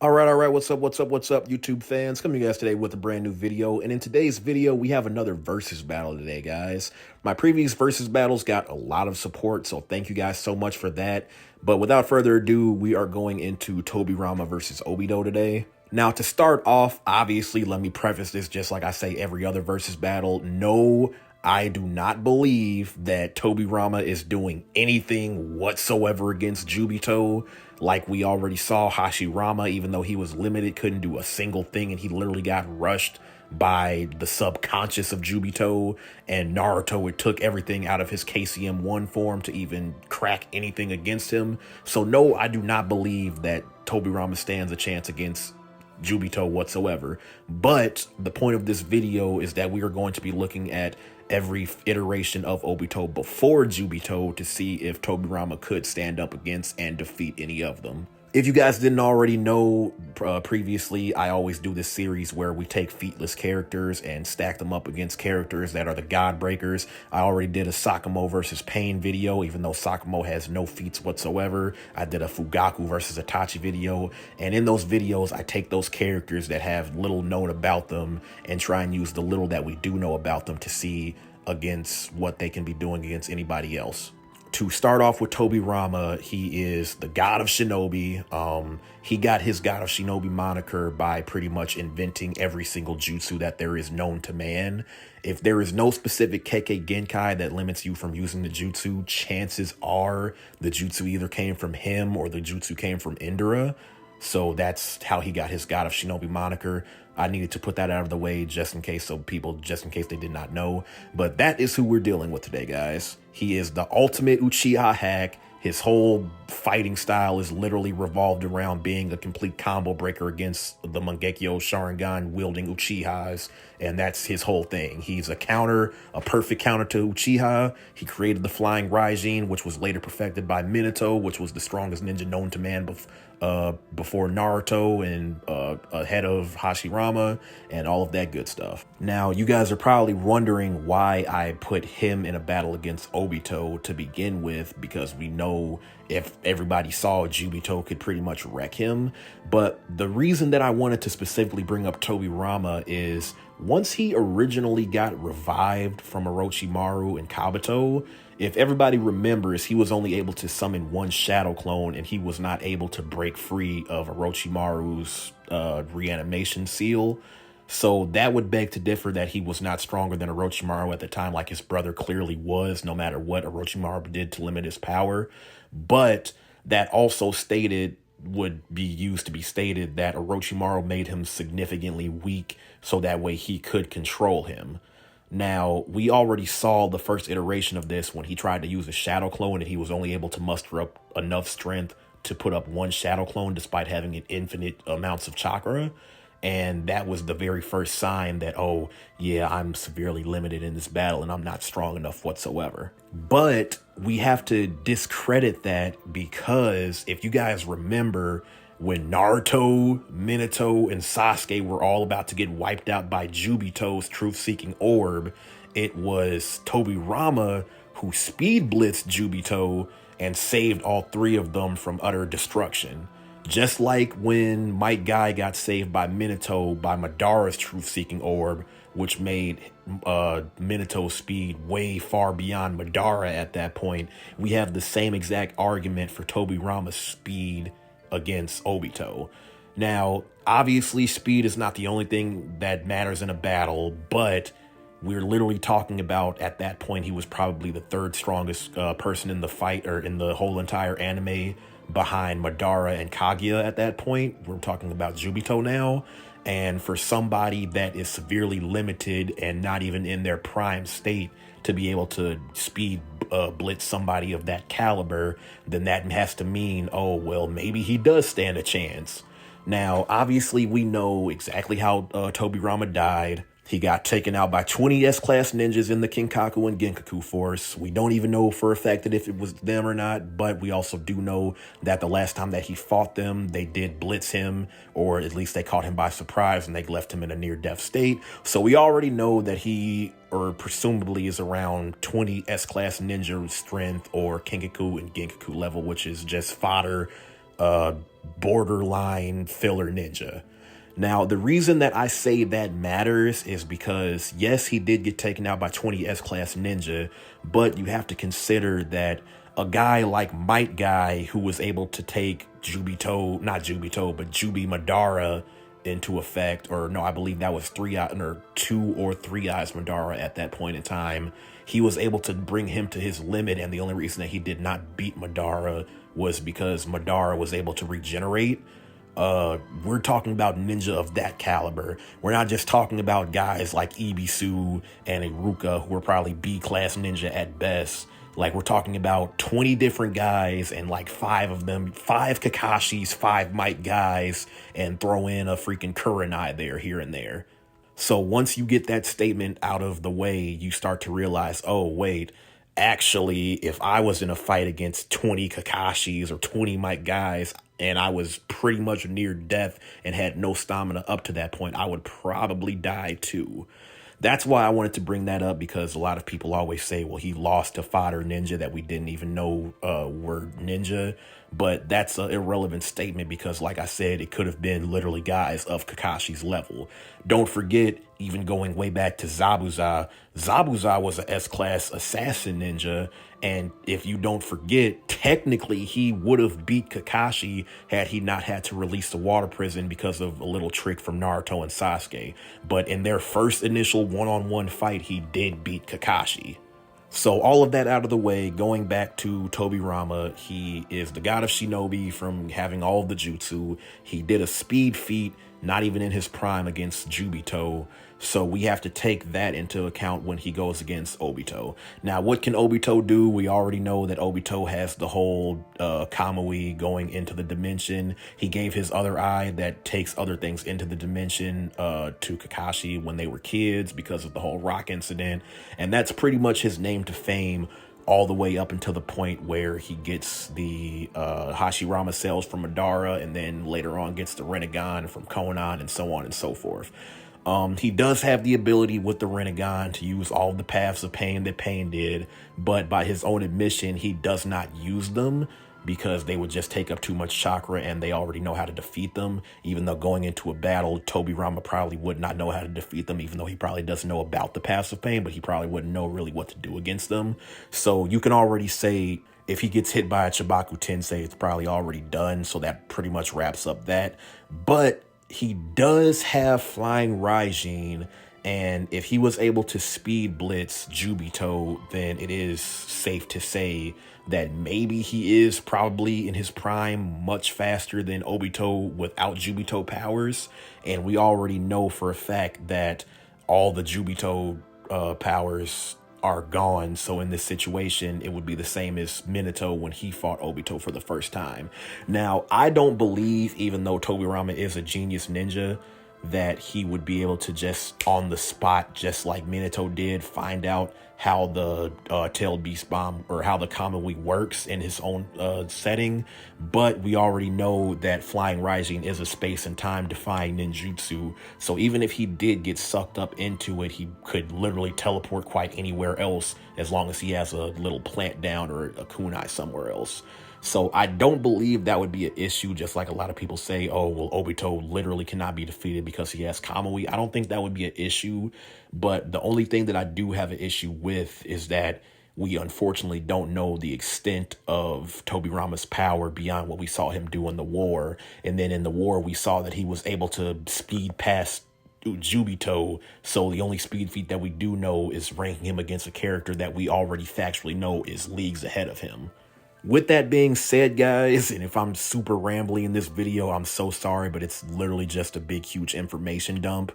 All right, what's up, YouTube fans? Coming to you guys today with a brand new video. And in today's video, we have another versus battle today, guys. My previous versus battles got a lot of support, so thank you guys so much for that. But without further ado, we are going into Tobirama versus Obito today. Now, to start off, obviously, let me preface this just like I say every other versus battle. No, I do not believe that Tobirama is doing anything whatsoever against Jubito. Like we already saw, Hashirama, even though he was limited, couldn't do a single thing, and he literally got rushed by the subconscious of Jubito. And Naruto, it took everything out of his KCM1 form to even crack anything against him. So no, I do not believe that Tobirama stands a chance against Jubito whatsoever. But the point of this video is that we are going to be looking at every iteration of Obito before Jubito to see if Tobirama could stand up against and defeat any of them. If you guys didn't already know, previously, I always do this series where we take featless characters and stack them up against characters that are the God Breakers. I already did a Sakamo versus Pain video, even though Sakamo has no feats whatsoever. I did a Fugaku versus Itachi video, and in those videos, I take those characters that have little known about them and try and use the little that we do know about them to see against what they can be doing against anybody else. To start off with Tobirama, he is the god of shinobi. He got his god of shinobi moniker by pretty much inventing every single jutsu that there is known to man. If there is no specific Kekkei Genkai that limits you from using the jutsu, chances are the jutsu either came from him or the jutsu came from Indra. So that's how he got his God of Shinobi moniker. I needed to put that out of the way just in case they did not know. But that is who we're dealing with today, guys. He is the ultimate Uchiha hack. His whole fighting style is literally revolved around being a complete combo breaker against the Mangekyo Sharingan wielding Uchihas. And that's his whole thing. He's a perfect counter to Uchiha. He created the Flying Raijin, which was later perfected by Minato, which was the strongest ninja known to man before Naruto and ahead of Hashirama and all of that good stuff. Now, you guys are probably wondering why I put him in a battle against Obito to begin with, because we know if everybody saw, Jubito could pretty much wreck him. But the reason that I wanted to specifically bring up Tobirama is once he originally got revived from Orochimaru and Kabuto, if everybody remembers, he was only able to summon one shadow clone and he was not able to break free of Orochimaru's reanimation seal. So that would beg to differ that he was not stronger than Orochimaru at the time, like his brother clearly was, no matter what Orochimaru did to limit his power. But that also would be used to be stated that Orochimaru made him significantly weak so that way he could control him. Now, we already saw the first iteration of this when he tried to use a shadow clone and he was only able to muster up enough strength to put up one shadow clone despite having an infinite amounts of chakra. And that was the very first sign that, oh, yeah, I'm severely limited in this battle and I'm not strong enough whatsoever. But we have to discredit that because if you guys remember, when Naruto, Minato, and Sasuke were all about to get wiped out by Jubito's truth-seeking orb, it was Tobirama who speed blitzed Jubito and saved all three of them from utter destruction. Just like when Might Guy got saved by Minato by Madara's truth-seeking orb, which made Minato's speed way far beyond Madara at that point, we have the same exact argument for Tobirama's speed against Obito. Now, obviously, speed is not the only thing that matters in a battle, but we're literally talking about, at that point, he was probably the third strongest person in the fight, or in the whole entire anime, behind Madara and Kaguya at that point. We're talking about Jubito now. And for somebody that is severely limited and not even in their prime state to be able to speed blitz somebody of that caliber, then that has to mean, oh, well, maybe he does stand a chance. Now, obviously, we know exactly how Tobirama died. He got taken out by 20 S-class ninjas in the Kinkaku and Genkaku force. We don't even know for a fact that if it was them or not, but we also do know that the last time that he fought them, they did blitz him, or at least they caught him by surprise and they left him in a near-death state. So we already know that he, or presumably, is around 20 S-class ninja strength or Kinkaku and Genkaku level, which is just fodder borderline filler ninja. Now, the reason that I say that matters is because, yes, he did get taken out by 20 S-Class Ninja, but you have to consider that a guy like Might Guy, who was able to take Jubito, not Jubito, but Jubi Madara into effect, or no, I believe that was 2 or 3 Eyes Madara at that point in time. He was able to bring him to his limit, and the only reason that he did not beat Madara was because Madara was able to regenerate. We're talking about ninja of that caliber. We're not just talking about guys like Ibisu and Iruka, who are probably B-class ninja at best. Like, we're talking about 20 different guys, and like 5 of them, 5 Kakashis, 5 Might guys, and throw in a freaking Kurenai there, here and there. So once you get that statement out of the way, you start to realize, oh, wait, actually, if I was in a fight against 20 Kakashis or 20 Might guys, and I was pretty much near death and had no stamina up to that point, I would probably die too. That's why I wanted to bring that up, because a lot of people always say, well, he lost to fodder ninja that we didn't even know were ninja. But that's an irrelevant statement, because like I said, it could have been literally guys of Kakashi's level. Don't forget, even going way back to Zabuza, Zabuza was an S-class assassin ninja. And if you don't forget, technically he would have beat Kakashi had he not had to release the water prison because of a little trick from Naruto and Sasuke. But in their first initial one-on-one fight, he did beat Kakashi. So all of that out of the way, going back to Tobirama, he is the god of shinobi from having all of the jutsu. He did a speed feat, not even in his prime, against Jubito. So we have to take that into account when he goes against Obito. Now, what can Obito do? We already know that Obito has the whole Kamui going into the dimension. He gave his other eye that takes other things into the dimension to Kakashi when they were kids because of the whole rock incident. And that's pretty much his name to fame, all the way up until the point where he gets the Hashirama cells from Madara, and then later on gets the Rinnegan from Konan, and so on and so forth. He does have the ability with the Rinnegan to use all the paths of pain that Pain did, but by his own admission, he does not use them because they would just take up too much chakra, and they already know how to defeat them. Even though going into a battle, Tobirama probably would not know how to defeat them, even though he probably does know about the paths of pain, but he probably wouldn't know really what to do against them. So you can already say, if he gets hit by a Chibaku Tensei, it's probably already done. So that pretty much wraps up that. But he does have Flying Raijin, and if he was able to speed blitz Jubito, then it is safe to say that maybe he is probably in his prime much faster than Obito without Jubito powers. And we already know for a fact that all the Jubito powers are gone. So in this situation, it would be the same as Minato when he fought Obito for the first time. Now, I don't believe, even though Tobirama is a genius ninja, that he would be able to just on the spot, just like Minato did, find out how the tailed beast bomb or how the Kamui works in his own setting. But we already know that Flying Raijin is a space and time defying ninjutsu. So even if he did get sucked up into it, he could literally teleport quite anywhere else as long as he has a little plant down or a kunai somewhere else. So I don't believe that would be an issue, just like a lot of people say, oh, well, Obito literally cannot be defeated because he has Kamui. I don't think that would be an issue, but the only thing that I do have an issue with is that we unfortunately don't know the extent of Tobirama's power beyond what we saw him do in the war. And then in the war, we saw that he was able to speed past Jubito, so the only speed feat that we do know is ranking him against a character that we already factually know is leagues ahead of him. With that being said, guys, and if I'm super rambly in this video, I'm so sorry, but it's literally just a big, huge information dump.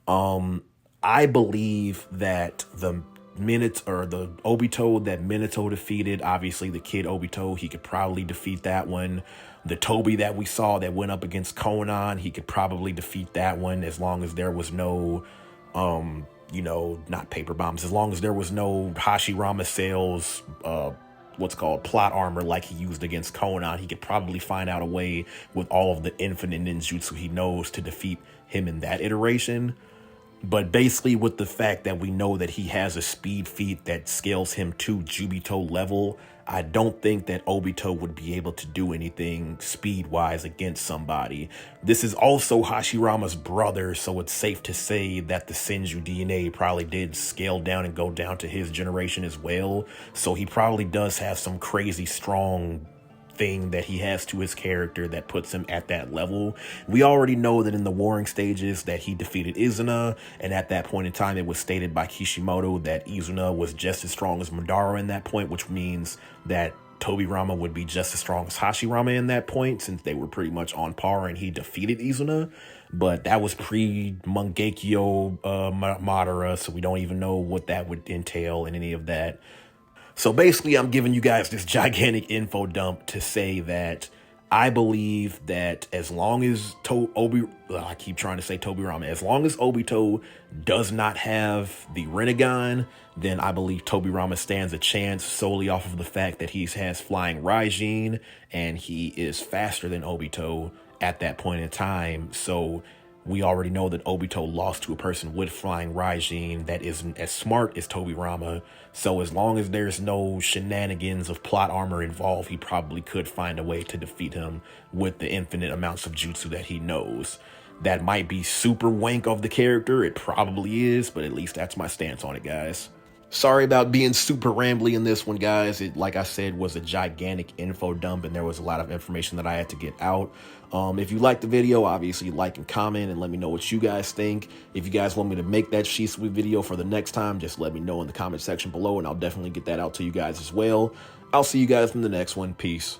I believe that the Obito that Minato defeated, obviously the kid Obito, he could probably defeat that one. The Toby that we saw that went up against Konan, he could probably defeat that one as long as there was no, not paper bombs, as long as there was no Hashirama cells, what's called plot armor like he used against Konan. He could probably find out a way with all of the infinite ninjutsu he knows to defeat him in that iteration. But basically, with the fact that we know that he has a speed feat that scales him to Jubito level, I don't think that Obito would be able to do anything speed-wise against somebody. This is also Hashirama's brother, so it's safe to say that the Senju DNA probably did scale down and go down to his generation as well. So he probably does have some crazy strong thing that he has to his character that puts him at that level. We already know that in the warring stages that he defeated Izuna, and at that point in time it was stated by Kishimoto that Izuna was just as strong as Madara in that point, which means that Tobirama would be just as strong as Hashirama in that point, since they were pretty much on par and he defeated Izuna. But that was pre-Mangekyo Madara, so we don't even know what that would entail in any of that. So basically, I'm giving you guys this gigantic info dump to say that I believe that as long as I keep trying to say Tobirama, as long as Obito does not have the Rinnegan, then I believe Tobirama stands a chance solely off of the fact that he has flying Raijin and he is faster than Obito at that point in time. So we already know that Obito lost to a person with flying Raijin that isn't as smart as Tobirama. So as long as there's no shenanigans of plot armor involved, he probably could find a way to defeat him with the infinite amounts of jutsu that he knows. That might be super wank of the character. It probably is, but at least that's my stance on it, guys. Sorry about being super rambly in this one, guys. It, like I said, was a gigantic info dump, and there was a lot of information that I had to get out. If you liked the video, obviously like and comment and let me know what you guys think. If you guys want me to make that Shisui video for the next time, just let me know in the comment section below, and I'll definitely get that out to you guys as well. I'll see you guys in the next one. Peace.